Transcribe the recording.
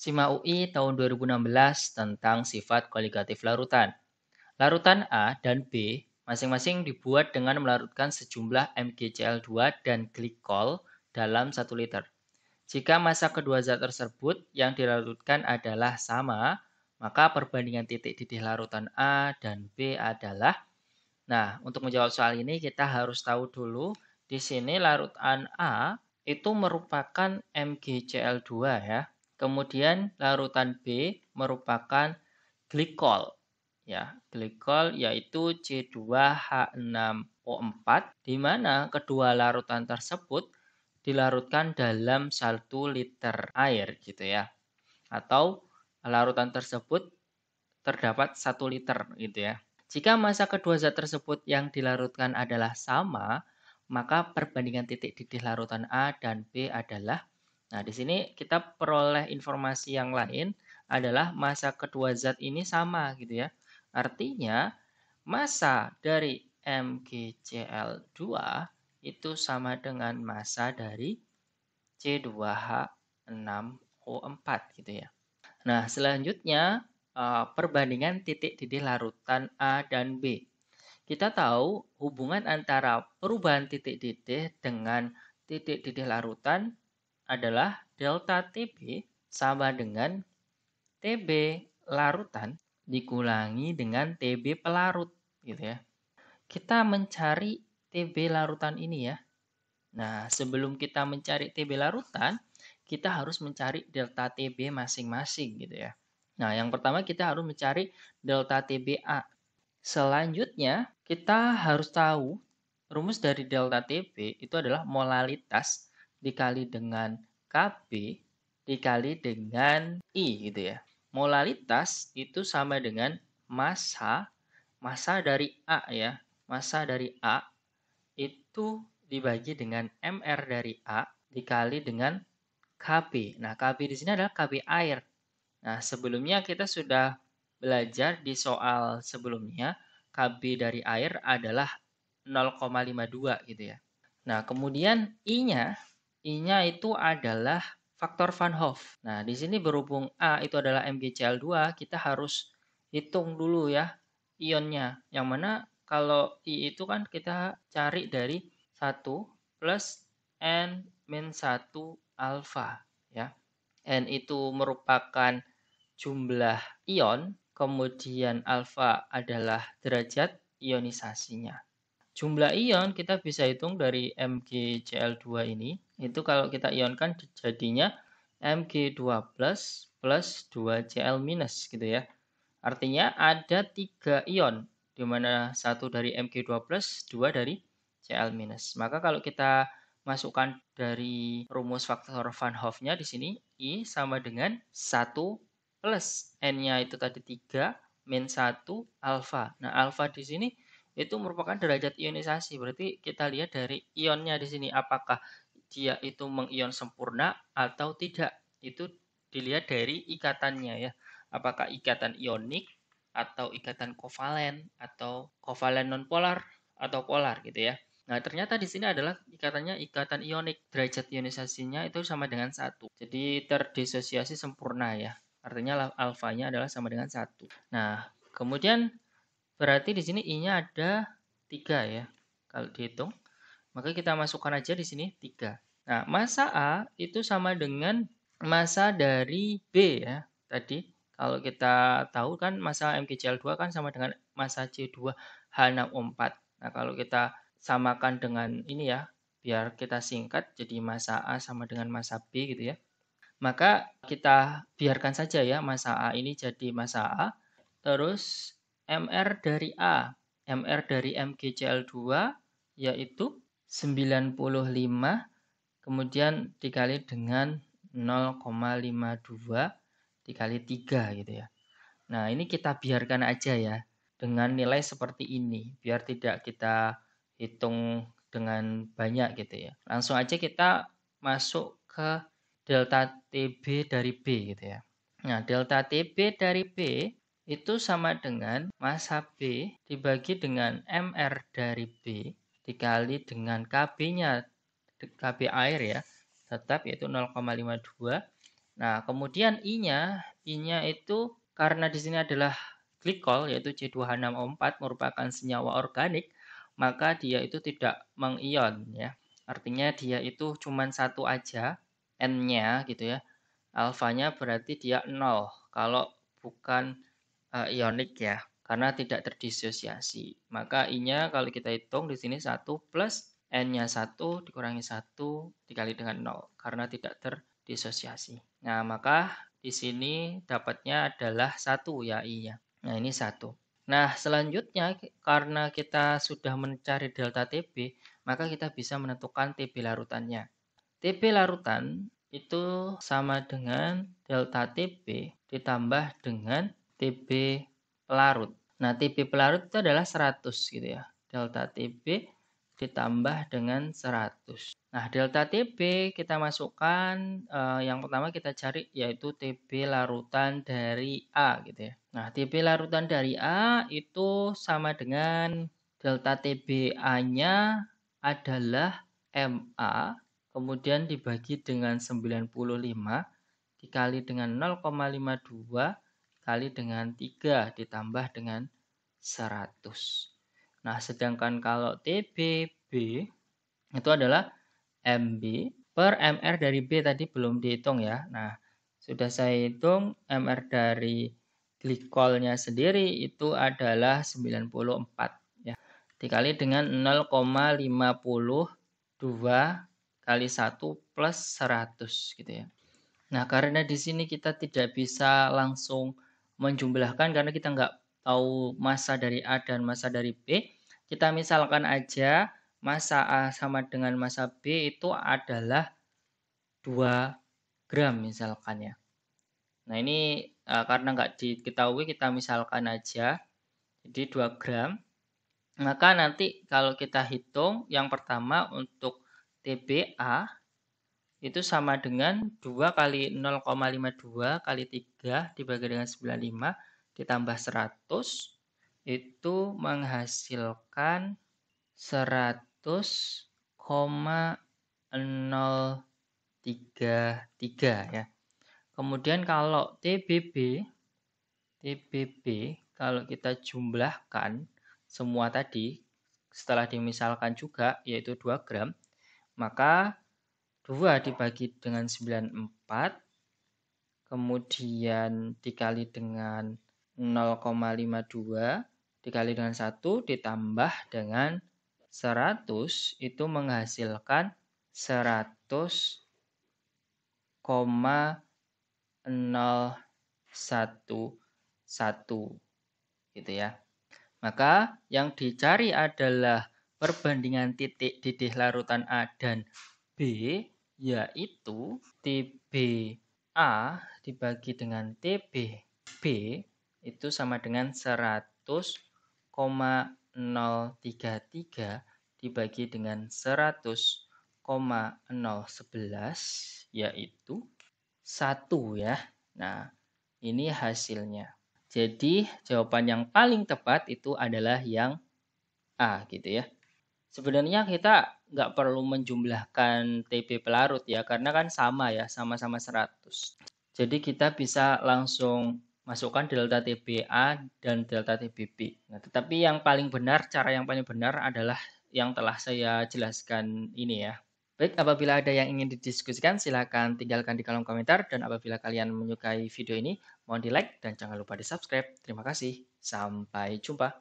SIMA UI tahun 2016 tentang sifat koligatif larutan. Larutan A dan B masing-masing dibuat dengan melarutkan sejumlah MgCl2 dan glikol dalam 1 liter. Jika massa kedua zat tersebut yang dilarutkan adalah sama, maka perbandingan titik didih larutan A dan B adalah. Nah, untuk menjawab soal ini kita harus tahu dulu di sini larutan A itu merupakan MgCl2 ya. Kemudian larutan B merupakan glikol ya. Glikol yaitu C2H6O4 di mana kedua larutan tersebut dilarutkan dalam 1 liter air gitu ya. Atau larutan tersebut terdapat 1 liter gitu ya. Jika massa kedua zat tersebut yang dilarutkan adalah sama, maka perbandingan titik didih larutan A dan B adalah. Nah, di sini kita peroleh informasi yang lain adalah massa kedua zat ini sama gitu ya. Artinya massa dari MgCl2 itu sama dengan massa dari C2H6O4 gitu ya. Nah, selanjutnya perbandingan titik didih larutan A dan B. Kita tahu hubungan antara perubahan titik didih dengan titik didih larutan adalah delta TB sama dengan TB larutan dikurangi dengan TB pelarut gitu ya. Kita mencari TB larutan ini ya. Nah, sebelum kita mencari TB larutan, kita harus mencari delta TB masing-masing gitu ya. Nah, yang pertama kita harus mencari delta TBA. Selanjutnya, kita harus tahu rumus dari delta TB itu adalah molalitas dikali dengan Kb dikali dengan I gitu ya. Molalitas itu sama dengan massa dari A ya. Massa dari A itu dibagi dengan MR dari A dikali dengan Kb. Nah, Kb di sini adalah Kb air. Nah, sebelumnya kita sudah belajar di soal sebelumnya, Kb dari air adalah 0,52 gitu ya. Nah, kemudian I-nya itu adalah faktor Van Hoff. Nah, di sini berhubung A itu adalah MgCl2, kita harus hitung dulu ya ionnya. Yang mana kalau I itu kan kita cari dari 1 plus N-1 alfa ya. N itu merupakan jumlah ion, kemudian alfa adalah derajat ionisasinya. Jumlah ion kita bisa hitung dari MgCl2 ini. Itu kalau kita ionkan jadinya Mg2 plus 2Cl minus gitu ya. Artinya ada 3 ion, di mana satu dari Mg2 plus, 2 dari Cl minus. Maka kalau kita masukkan dari rumus faktor Van Hoff-nya di sini, I sama dengan 1 plus N-nya itu tadi 3, min 1 alfa. Nah, alfa di sini itu merupakan derajat ionisasi. Berarti kita lihat dari ionnya di sini apakah dia itu mengion sempurna atau tidak. Itu dilihat dari ikatannya ya. Apakah ikatan ionik atau ikatan kovalen atau kovalen nonpolar atau polar gitu ya. Nah, ternyata di sini adalah ikatannya ikatan ionik. Derajat ionisasinya itu sama dengan 1. Jadi terdisosiasi sempurna ya. Artinya alfanya adalah sama dengan 1. Nah, kemudian berarti di sini I-nya ada 3 ya. Kalau dihitung, maka kita masukkan aja di sini 3. Nah, massa A itu sama dengan massa dari B ya. Tadi kalau kita tahu kan massa MgCl2 kan sama dengan massa C2H6O4. Nah, kalau kita samakan dengan ini ya, biar kita singkat jadi massa A sama dengan massa B gitu ya. Maka kita biarkan saja ya massa A ini jadi massa A. Terus MR dari A. MR dari MgCl2 yaitu 95 kemudian dikali dengan 0,52 dikali 3 gitu ya. Nah, ini kita biarkan aja ya dengan nilai seperti ini biar tidak kita hitung dengan banyak gitu ya. Langsung aja kita masuk ke delta TB dari B gitu ya. Nah, delta TB dari B itu sama dengan massa B dibagi dengan MR dari B dikali dengan KB-nya, KB air ya, tetap yaitu 0,52. Nah, kemudian I-nya itu karena di sini adalah glikol yaitu C2H6O4 merupakan senyawa organik, maka dia itu tidak mengion ya. Artinya dia itu cuma satu aja N-nya gitu ya. Alfanya berarti dia 0 kalau bukan ionik ya, karena tidak terdisosiasi. Maka I-nya kalau kita hitung di sini 1 plus N-nya 1 dikurangi 1 dikali dengan 0 karena tidak terdisosiasi. Nah, maka di sini dapatnya adalah 1 ya I-nya. Nah, ini 1. Nah, selanjutnya karena kita sudah mencari delta TB, maka kita bisa menentukan TB larutannya. TB larutan itu sama dengan delta TB ditambah dengan TB pelarut. Nah, TB pelarut itu adalah 100 gitu ya. Delta TB ditambah dengan 100. Nah, delta TB kita masukkan, yang pertama kita cari yaitu TB larutan dari A gitu ya. Nah, TB larutan dari A itu sama dengan delta TB A-nya adalah MA, kemudian dibagi dengan 95, dikali dengan 0,52, dikali dengan 3, ditambah dengan 100. Nah, sedangkan kalau TBB itu adalah MB per MR dari B tadi belum dihitung ya. Nah, sudah saya hitung MR dari glikolnya sendiri itu adalah 94 ya. Dikali dengan 0,52 kali 1 plus 100 gitu ya. Nah, karena di sini kita tidak bisa langsung menjumlahkan karena kita nggak tahu massa dari A dan massa dari B, kita misalkan aja massa A sama dengan massa B itu adalah 2 gram misalkan ya. Nah, ini karena nggak diketahui kita misalkan aja, jadi 2 gram. Maka nanti kalau kita hitung yang pertama untuk TBA itu sama dengan 2 kali 0,52 kali 3 dibagi dengan 95 ditambah 100 itu menghasilkan 100,033 ya. Kemudian kalau TBB kalau kita jumlahkan semua tadi setelah dimisalkan juga yaitu 2 gram, maka 2 dibagi dengan 94, kemudian dikali dengan 0,52, dikali dengan 1, ditambah dengan 100, itu menghasilkan 100,011 gitu ya. Maka yang dicari adalah perbandingan titik didih larutan A dan B, yaitu TBA dibagi dengan TBB itu sama dengan 100,033 dibagi dengan 100,011 yaitu 1 ya. Nah, ini hasilnya. Jadi jawaban yang paling tepat itu adalah yang A gitu ya. Sebenarnya kita nggak perlu menjumlahkan TB pelarut ya, karena kan sama ya, sama-sama 100. Jadi kita bisa langsung masukkan delta TBA dan delta TBB. Nah, tetapi yang paling benar, cara yang paling benar adalah yang telah saya jelaskan ini ya. Baik, apabila ada yang ingin didiskusikan, silakan tinggalkan di kolom komentar. Dan apabila kalian menyukai video ini, mohon di like dan jangan lupa di subscribe. Terima kasih. Sampai jumpa.